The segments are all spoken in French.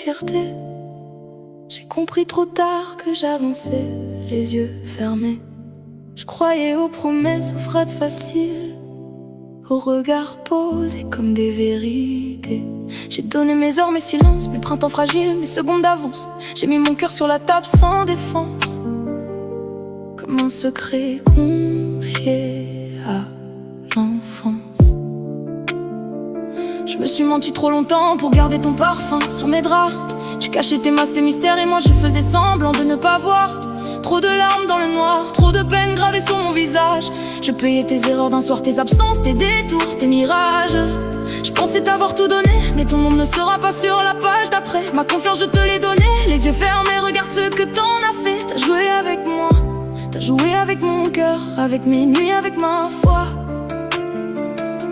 fierté. J'ai compris trop tard que j'avançais, les yeux fermés. Je croyais aux promesses, aux phrases faciles, aux regards posés comme des vérités. J'ai donné mes heures, mes silences, mes printemps fragiles, mes secondes d'avance. J'ai mis mon cœur sur la table sans défense, comme un secret confié à l'enfance. Je me suis menti trop longtemps pour garder ton parfum sur mes draps. Tu cachais tes masques, tes mystères, et moi je faisais semblant de ne pas voir. Trop de larmes dans le noir, trop de peine gravée sur mon visage. Je payais tes erreurs d'un soir, tes absences, tes détours, tes mirages. Je pensais t'avoir tout donné, mais ton monde ne sera pas sur la page d'après. Ma confiance je te l'ai donnée, les yeux fermés, regarde ce que t'en as fait. T'as joué avec moi, t'as joué avec mon cœur, avec mes nuits, avec ma foi.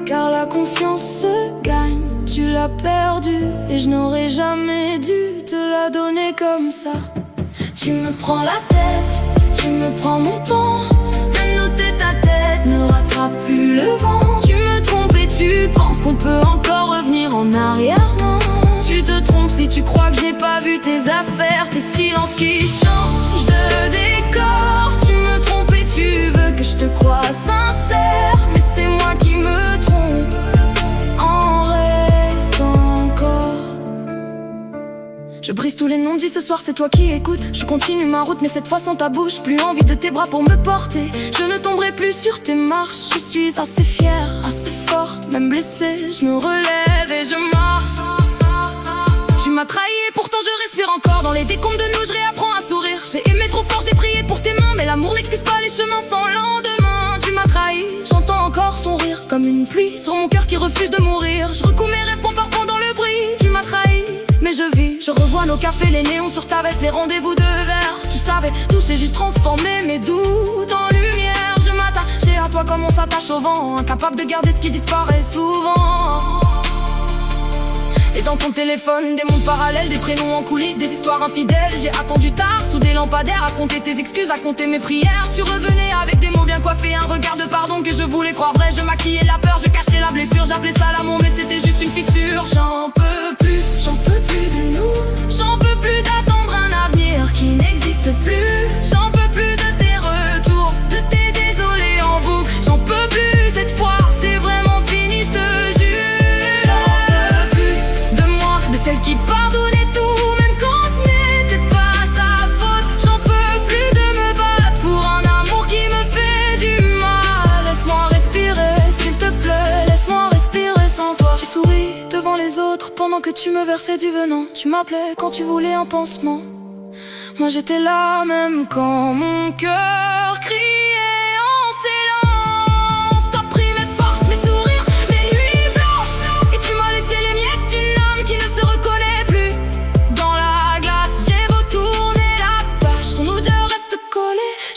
Car la confiance se gagne, tu l'as perdue, et je n'aurais jamais dû te la donner comme ça. Tu me prends la tête, tu me prends mon temps. Même nos têtes à tête ne rattrape plus le vent. Tu me trompes et tu penses qu'on peut encore revenir en arrière, non. Tu te trompes si tu crois que j'ai pas vu tes affaires, tes silences qui changent de décor. Tu me trompes et tu veux que je te croie sincère, mais c'est moi qui me trompe. Je brise tous les non-dits ce soir, c'est toi qui écoutes. Je continue ma route mais cette fois sans ta bouche. Plus envie de tes bras pour me porter. Je ne tomberai plus sur tes marches. Je suis assez fière, assez forte. Même blessée, je me relève et je marche. Tu m'as trahi et pourtant je respire encore. Dans les décombres de nous je réapprends à sourire. J'ai aimé trop fort, j'ai prié pour tes mains, mais l'amour n'excuse pas les chemins sans lendemain. Tu m'as trahi, j'entends encore ton rire comme une pluie sur mon cœur qui refuse de mourir. Je recoue mes rêves pour parfois dans le bruit. Tu m'as trahi, mais je vis, je revois nos cafés, les néons sur ta veste, les rendez-vous de verre. Tu savais, tout s'est juste transformé, mes doutes en lumière. Je m'attachais à toi comme on s'attache au vent, incapable de garder ce qui disparaît souvent. Et dans ton téléphone, des mondes parallèles, des prénoms en coulisses, des histoires infidèles. J'ai attendu tard, sous des lampadaires, à compter tes excuses, à compter mes prières. Tu revenais avec des mots bien coiffés, un regard de pardon que je voulais croire vrai. Je maquillais la peur, je cachais la blessure, j'appelais ça l'amour, mais c'était juste une fissure. J'en peux plus de nous. J'en peux plus d'attendre un avenir qui n'existe plus. J'en peux plus de tes retours, de tes désolés en boucle. J'en peux plus cette fois, c'est vraiment fini, je te jure. Celle qui pardonnait tout, même quand ce n'était pas sa faute. J'en peux plus de me battre pour un amour qui me fait du mal. Laisse-moi respirer, s'il te plaît, laisse-moi respirer sans toi. J'ai souri devant les autres pendant que tu me versais du venin. Tu m'appelais quand tu voulais un pansement. Moi j'étais là même quand mon cœur criait.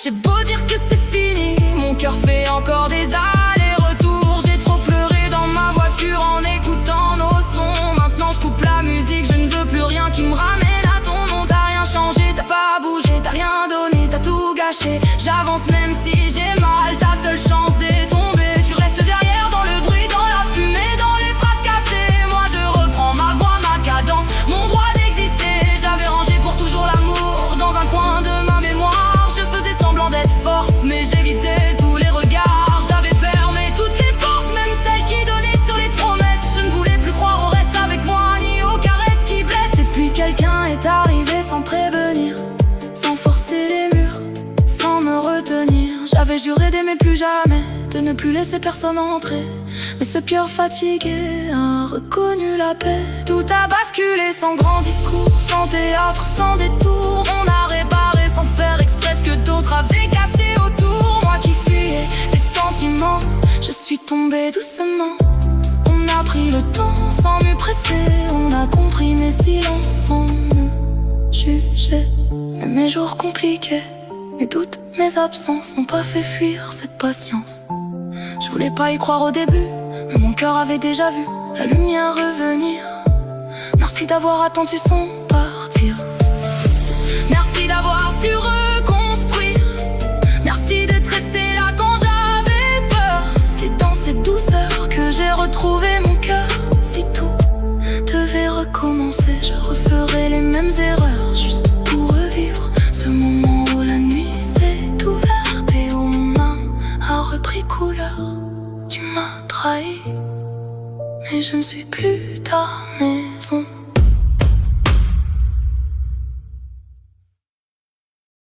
J'ai beau dire que c'est fini, mon cœur fait encore des allers-retours. J'ai trop pleuré dans ma voiture en écoutant nos sons. Maintenant je coupe la musique, je ne veux plus rien qui me ramène à ton nom. T'as rien changé, t'as pas bougé, t'as rien donné, t'as tout gâché. J'avance même si j'ai mal, ta seule chance est tombée. Tu restes derrière dans le bruit, dans la fumée, dans les phrases cassées. Moi je reprends ma voix, ma cadence, mon droit d'exister. J'avais rangé pour toujours l'amour dans un coin de ma mémoire. D'être forte, mais j'évitais tous les regards. J'avais fermé toutes les portes, même celles qui donnaient sur les promesses. Je ne voulais plus croire au reste avec moi, ni aux caresses qui blessent. Et puis quelqu'un est arrivé sans prévenir, sans forcer les murs, sans me retenir. J'avais juré d'aimer plus jamais, de ne plus laisser personne entrer. Mais ce cœur fatigué a reconnu la paix. Tout a basculé sans grand discours, sans théâtre, sans détour. On a réparé sans faire exprès ce que d'autres avaient cassé autour. Moi qui fuyais les sentiments, je suis tombée doucement. On a pris le temps sans me presser. On a compris mes silences sans me juger. Mais mes jours compliqués, mes doutes, mes absences n'ont pas fait fuir cette patience. Je voulais pas y croire au début, mais mon cœur avait déjà vu la lumière revenir. Merci d'avoir attendu son partir. Merci d'avoir su reconstruire. Merci d'être resté là quand j'avais peur. C'est dans cette douceur que j'ai retrouvé mon cœur. Si tout devait recommencer, je referais les mais je ne suis plus ta maison.